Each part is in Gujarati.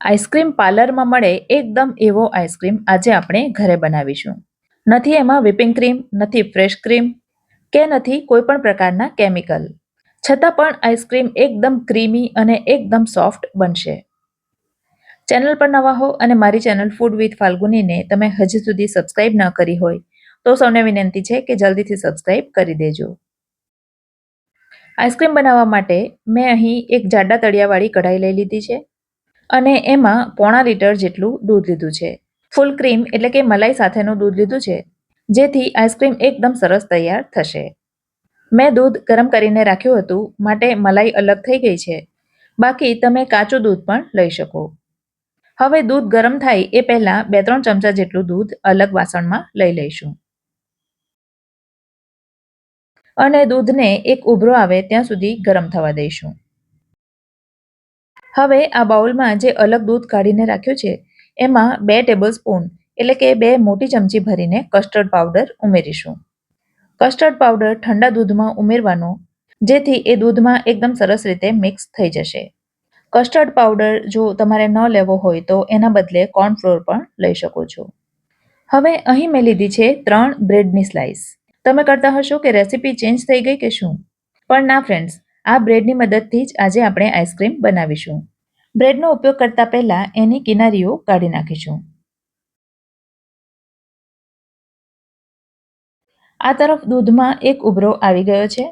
આઈસ્ક્રીમ પાર્લરમાં મળે એકદમ એવો આઈસ્ક્રીમ આજે આપણે ઘરે બનાવીશું. નથી એમાં whipping ક્રીમ, નથી ફ્રેશ ક્રીમ કે નથી કોઈ પણ પ્રકારના કેમિકલ. છતાં પણ આઈસ્ક્રીમ એકદમ ક્રીમી અને એકદમ સોફ્ટ બનશે. ચેનલ પર નવા હો અને મારી ચેનલ ફૂડ વિથ ફાલ્ગુનીને તમે હજી સુધી સબસ્ક્રાઇબ ન કરી હોય તો સૌને વિનંતી છે કે જલ્દીથી સબસ્ક્રાઇબ કરી દેજો. આઈસ્ક્રીમ બનાવવા માટે મેં અહીં એક જાડા તળિયાવાળી કઢાઈ લઈ લીધી છે અને એમાં 1.5 લીટર જેટલું દૂધ લીધું છે. ફૂલ ક્રીમ એટલે કે મલાઈ સાથેનું દૂધ લીધું છે, જેથી આઈસ્ક્રીમ એકદમ સરસ તૈયાર થશે. મેં દૂધ ગરમ કરીને રાખ્યું હતું માટે મલાઈ અલગ થઈ ગઈ છે. બાકી તમે કાચું દૂધ પણ લઈ શકો. હવે દૂધ ગરમ થાય એ પહેલા 2-3 ચમચા જેટલું દૂધ અલગ વાસણમાં લઈ લઈશું અને દૂધને એક ઉભરો આવે ત્યાં સુધી ગરમ થવા દઈશું. હવે આ બાઉલમાં જે અલગ દૂધ કાઢીને રાખ્યું છે એમાં 2 ટેબલ સ્પૂન એટલે કે 2 મોટી ચમચી ભરીને કસ્ટર્ડ પાવડર ઉમેરીશું. કસ્ટર્ડ પાવડર ઠંડા દૂધમાં ઉમેરવાનો, જેથી એ દૂધમાં એકદમ સરસ રીતે મિક્સ થઈ જશે. કસ્ટર્ડ પાવડર જો તમારે ન લેવો હોય તો એના બદલે કોર્નફ્લોર પણ લઈ શકો છો. હવે અહીં મેં લીધી છે 3 બ્રેડની સ્લાઇસ. તમે કરતા હશો કે રેસીપી ચેન્જ થઈ ગઈ કે શું? પણ ના ફ્રેન્ડ્સ, આ બ્રેડની મદદથી જ આજે આપણે આઈસ્ક્રીમ બનાવીશું. બ્રેડનો ઉપયોગ કરતા પહેલા એની કિનારીઓ કાઢી નાખીશું. આ તરફ દૂધમાં એક ઉભરો આવી ગયો છે,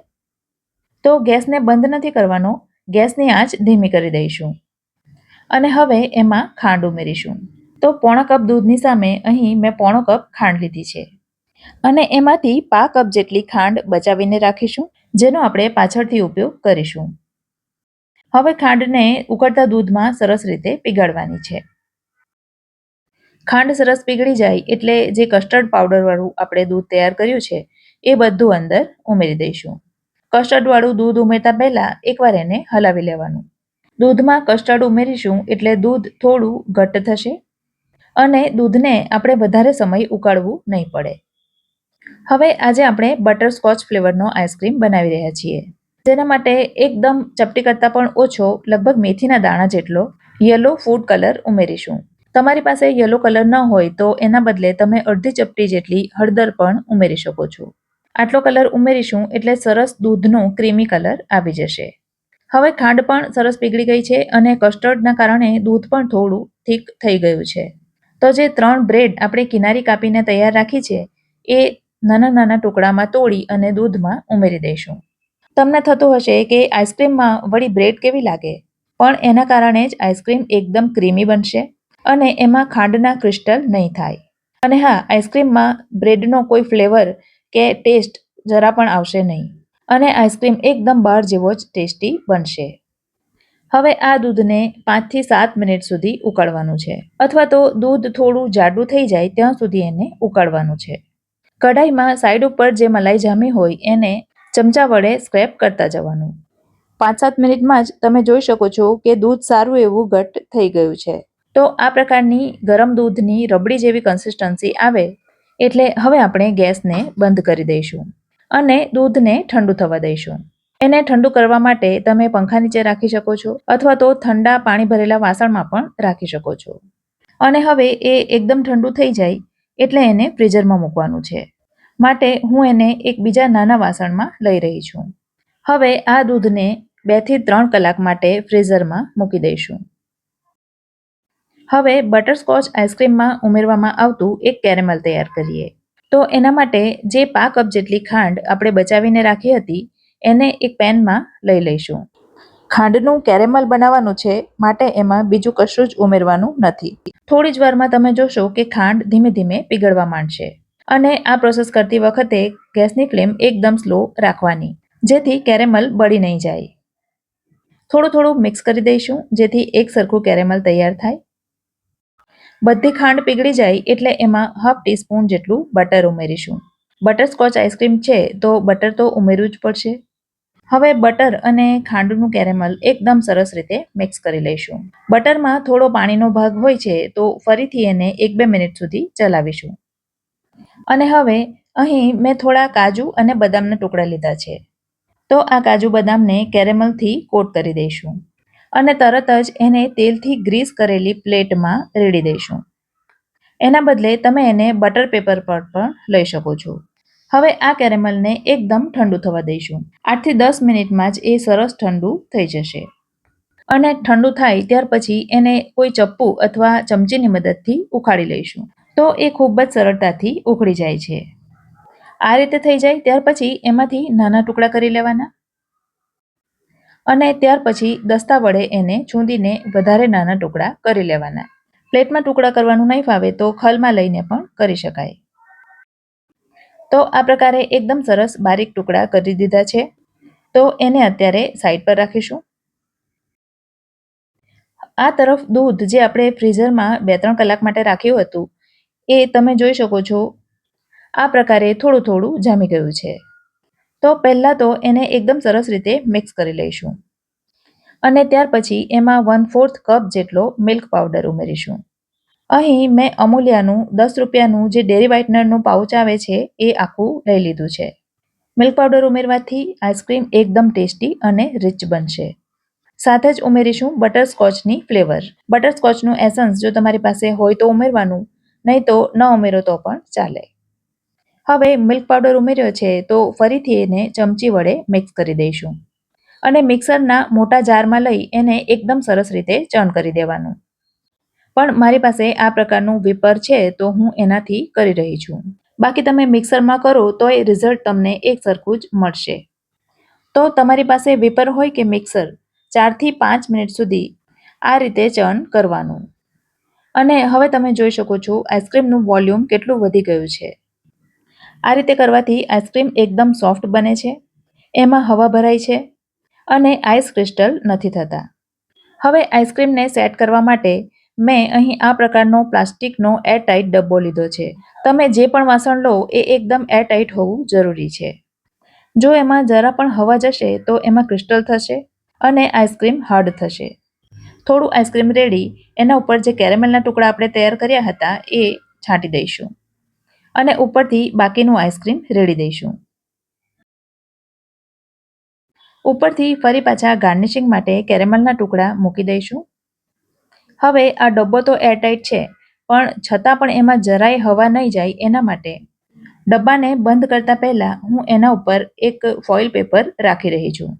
તો ગેસને બંધ નથી કરવાનો, ગેસની આંચ ધીમી કરી દઈશું અને હવે એમાં ખાંડ ઉમેરીશું. તો 1/4 કપ દૂધની સામે અહીં મેં 1/4 કપ ખાંડ લીધી છે અને એમાંથી 1/4 કપ જેટલી ખાંડ બચાવીને રાખીશું, જેનો આપણે પાછળથી ઉપયોગ કરીશું. હવે ખાંડને ઉકળતા દૂધમાં સરસ રીતે પીગાળવાની છે. ખાંડ સરસ પીગળી જાય એટલે જે કસ્ટર્ડ પાવડરવાળું આપણે દૂધ તૈયાર કર્યું છે એ બધું અંદર ઉમેરી દઈશું. કસ્ટર્ડવાળું દૂધ ઉમેરતા પહેલા એકવાર એને હલાવી લેવાનું. દૂધમાં કસ્ટર્ડ ઉમેરીશું એટલે દૂધ થોડું ઘટ્ટ થશે અને દૂધને આપણે વધારે સમય ઉકાળવું નહીં પડે. હવે આજે આપણે બટરસ્કોચ ફ્લેવરનો આઈસ્ક્રીમ બનાવી રહ્યા છીએ, જેના માટે એકદમ ચપટી કરતાં પણ ઓછો, લગભગ મેથીના દાણા જેટલો યલો ફૂડ કલર ઉમેરીશું. તમારી પાસે યલો કલર ન હોય તો એના બદલે તમે અડધી ચપટી જેટલી હળદર પણ ઉમેરી શકો છો. આટલો કલર ઉમેરીશું એટલે સરસ દૂધનો ક્રીમી કલર આવી જશે. હવે ખાંડ પણ સરસ પીગળી ગઈ છે અને કસ્ટર્ડના કારણે દૂધ પણ થોડું થીક થઈ ગયું છે. તો જે 3 બ્રેડ આપણે કિનારી કાપીને તૈયાર રાખી છે એ નાના નાના ટુકડામાં તોડી અને દૂધમાં ઉમેરી દઈશું. તમને થતું હશે કે આઈસ્ક્રીમમાં વળી બ્રેડ કેવી લાગે, પણ એના કારણે જ આઈસ્ક્રીમ એકદમ ક્રીમી બનશે અને એમાં ખાંડના ક્રિસ્ટલ નહીં થાય. અને હા, આઈસ્ક્રીમમાં બ્રેડનો કોઈ ફ્લેવર કે ટેસ્ટ જરા પણ આવશે નહીં અને આઈસ્ક્રીમ એકદમ બહાર જેવો જ ટેસ્ટી બનશે. હવે આ દૂધને 5 થી 7 મિનિટ સુધી ઉકાળવાનું છે, અથવા તો દૂધ થોડું જાડું થઈ જાય ત્યાં સુધી એને ઉકાળવાનું છે. કઢાઈમાં સાઈડ ઉપર જે મલાઈ જામી હોય એને ચમચા વડે સ્ક્રેપ કરતા જવાનું. 5-7 મિનિટમાં જ તમે જોઈ શકો છો કે દૂધ સારું એવું ઘટ્ટ થઈ ગયું છે. તો આ પ્રકારની ગરમ દૂધની રબડી જેવી કન્સિસ્ટન્સી આવે એટલે હવે આપણે ગેસને બંધ કરી દઈશું અને દૂધને ઠંડુ થવા દઈશું. એને ઠંડુ કરવા માટે તમે પંખા નીચે રાખી શકો છો અથવા તો ઠંડા પાણી ભરેલા વાસણમાં પણ રાખી શકો છો. અને હવે એ એકદમ ઠંડુ થઈ જાય એટલે એને ફ્રીઝરમાં મૂકવાનું છે, માટે હું એને એક બીજા નાના વાસણમાં લઈ રહી છું. હવે આ દૂધને 2 થી 3 કલાક માટે ફ્રીઝરમાં મૂકી દઈશું. હવે બટરસ્કોચ આઈસ્ક્રીમમાં ઉમેરવામાં આવતું એક કેરેમલ તૈયાર કરીએ. તો એના માટે જે 1/4 કપ જેટલી ખાંડ આપણે બચાવીને રાખી હતી એને એક પેનમાં લઈ લઈશું. ખાંડનું કેરેમલ બનાવવાનું છે, માટે એમાં બીજું કશું જ ઉમેરવાનું નથી. થોડી જ વારમાં તમે જોશો કે ખાંડ ધીમે ધીમે પીગળવા માંડશે અને આ પ્રોસેસ કરતી વખતે ગેસની ફ્લેમ એકદમ સ્લો રાખવાની, જેથી કેરેમલ બળી નહીં જાય. થોડું થોડું મિક્સ કરી દઈશું જેથી એક સરખું કેરેમલ તૈયાર થાય. બધી ખાંડ પીગળી જાય એટલે એમાં 1/2 ટીસ્પૂન જેટલું બટર ઉમેરીશું. બટરસ્કોચ આઈસ્ક્રીમ છે તો બટર તો ઉમેરવું જ પડશે. હવે બટર અને ખાંડનું કેરેમલ એકદમ સરસ રીતે મિક્સ કરી લઈશું. બટરમાં થોડો પાણીનો ભાગ હોય છે તો ફરીથી એને 1-2 મિનિટ સુધી ચલાવીશું. અને હવે અહીં મેં થોડા કાજુ અને બદામના ટુકડા લીધા છે, તો આ કાજુ બદામને કેરેમલથી કોટ કરી દઈશું અને તરત જ એને તેલથી ગ્રીસ કરેલી પ્લેટમાં રેડી દઈશું. એના બદલે તમે એને બટર પેપર પર પણ લઈ શકો છો. હવે આ કેરેમલને એકદમ ઠંડુ થવા દઈશું. 8 થી 10 મિનિટમાં જ એ સરસ ઠંડુ થઈ જશે. અને ઠંડુ થાય ત્યાર પછી એને કોઈ ચપ્પુ અથવા ચમચીની મદદથી ઉખાડી લઈશું. તો એ ખૂબ જ સરળતાથી ઉખડી જાય છે. આ રીતે થઈ જાય ત્યાર પછી એમાંથી નાના ટુકડા કરી લેવાના અને ત્યાર પછી દસ્તા વડે એને ચૂંદીને વધારે નાના ટુકડા કરી લેવાના. પ્લેટમાં ટુકડા કરવાનું નહીં ફાવે તો ખલમાં લઈને પણ કરી શકાય. તો આ પ્રકારે એકદમ સરસ બારીક ટુકડા કરી દીધા છે. તો એને અત્યારે સાઈડ પર રાખીશું. આ તરફ દૂધ જે આપણે ફ્રીઝરમાં 2-3 કલાક માટે રાખ્યું હતું એ તમે જોઈ શકો છો આ પ્રકારે થોડું થોડું જામી ગયું છે. તો પહેલાં તો એને એકદમ સરસ રીતે મિક્સ કરી લઈશું અને ત્યાર પછી એમાં 1/4 કપ જેટલો મિલ્ક પાવડર ઉમેરીશું. અહીં મેં અમૂલ્યાનું 10 રૂપિયાનું જે ડેરી વ્હાઇટનરનું પાઉચ આવે છે એ આખું લઈ લીધું છે. મિલ્ક પાવડર ઉમેરવાથી આઈસ્ક્રીમ એકદમ ટેસ્ટી અને રિચ બનશે. સાથે જ ઉમેરીશું બટરસ્કોચની ફ્લેવર. બટરસ્કોચનું એસન્સ જો તમારી પાસે હોય તો ઉમેરવાનું, નહીં તો ન ઉમેરો તો પણ ચાલે. હવે મિલ્ક પાવડર ઉમેર્યો છે તો ફરીથી એને ચમચી વડે મિક્સ કરી દઈશું અને મિક્સરના મોટા જારમાં લઈ એને એકદમ સરસ રીતે ચર્ન કરી દેવાનું. પણ મારી પાસે આ પ્રકારનું વિપર છે તો હું એનાથી કરી રહી છું. બાકી તમે મિક્સરમાં કરો તો એ રિઝલ્ટ તમને એક સરખું જ મળશે. તો તમારી પાસે વિપર હોય કે મિક્સર, 4 થી 5 મિનિટ સુધી આ રીતે ચર્ન કરવાનું. અને હવે તમે જોઈ શકો છો આઈસ્ક્રીમનું વોલ્યુમ કેટલું વધી ગયું છે. આ રીતે કરવાથી આઈસ્ક્રીમ એકદમ સોફ્ટ બને છે, એમાં હવા ભરાય છે અને આઈસ ક્રિસ્ટલ નથી થતા. હવે આઈસ્ક્રીમને સેટ કરવા માટે મેં અહીં આ પ્રકારનો પ્લાસ્ટિકનો એરટાઇટ ડબ્બો લીધો છે. તમે જે પણ વાસણ લો એ એકદમ એરટાઇટ હોવું જરૂરી છે. જો એમાં જરા પણ હવા જશે તો એમાં ક્રિસ્ટલ થશે અને આઈસ્ક્રીમ હાર્ડ થશે. થોડું આઈસ્ક્રીમ રેડી એના ઉપર જે કેરેમલના ટુકડા આપણે તૈયાર કર્યા હતા એ છાંટી દઈશું અને ઉપરથી બાકીનું આઈસ્ક્રીમ રેડી દઈશું. ઉપરથી ફરી પાછા ગાર્નિશિંગ માટે કેરેમલના ટુકડા મૂકી દઈશું. હવે આ ડબ્બો તો એરટાઇટ છે પણ છતાં પણ એમાં જરાય હવા નહીં જાય એના માટે ડબ્બાને બંધ કરતા પહેલા હું એના ઉપર એક ફોઇલ પેપર રાખી રહી છું.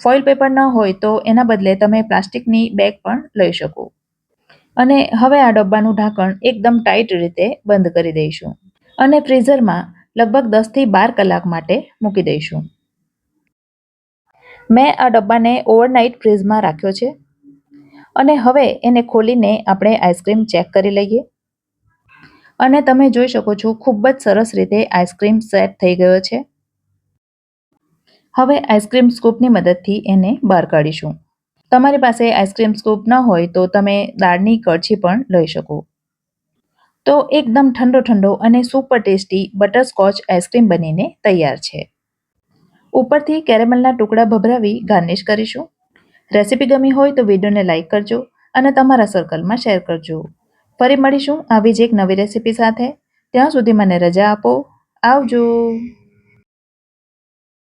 ફોઇલ પેપર ન હોય તો એના બદલે તમે પ્લાસ્ટિકની બેગ પણ લઈ શકો. અને હવે આ ડબ્બાનું ઢાંકણ એકદમ ટાઈટ રીતે બંધ કરી દઈશું અને ફ્રીઝરમાં લગભગ 10 થી 12 કલાક માટે મૂકી દઈશું. મેં આ ડબ્બાને ઓવરનાઇટ ફ્રીઝમાં રાખ્યો છે અને હવે એને ખોલીને આપણે આઈસ્ક્રીમ ચેક કરી લઈએ અને તમે જોઈ શકો છો ખૂબ જ સરસ રીતે આઈસ્ક્રીમ સેટ થઈ ગયો છે. હવે આઈસ્ક્રીમ સ્કૂપની મદદથી એને બહાર કાઢીશું. તમારી પાસે આઈસ્ક્રીમ સ્કૂપ ન હોય તો તમે દાળની કળછી પણ લઈ શકો. તો એકદમ ઠંડો ઠંડો અને સુપર ટેસ્ટી બટરસ્કોચ આઈસ્ક્રીમ બનીને તૈયાર છે. ઉપરથી કેરેમલના ટુકડા ભભરાવી ગાર્નિશ કરીશું. રેસીપી ગમી હોય તો વિડીયોને લાઇક કરજો અને તમારા સર્કલમાં શેર કરજો. ફરી મળીશું આવી જ એક નવી રેસીપી સાથે. ત્યાં સુધી મને રજા આપો. આવજો.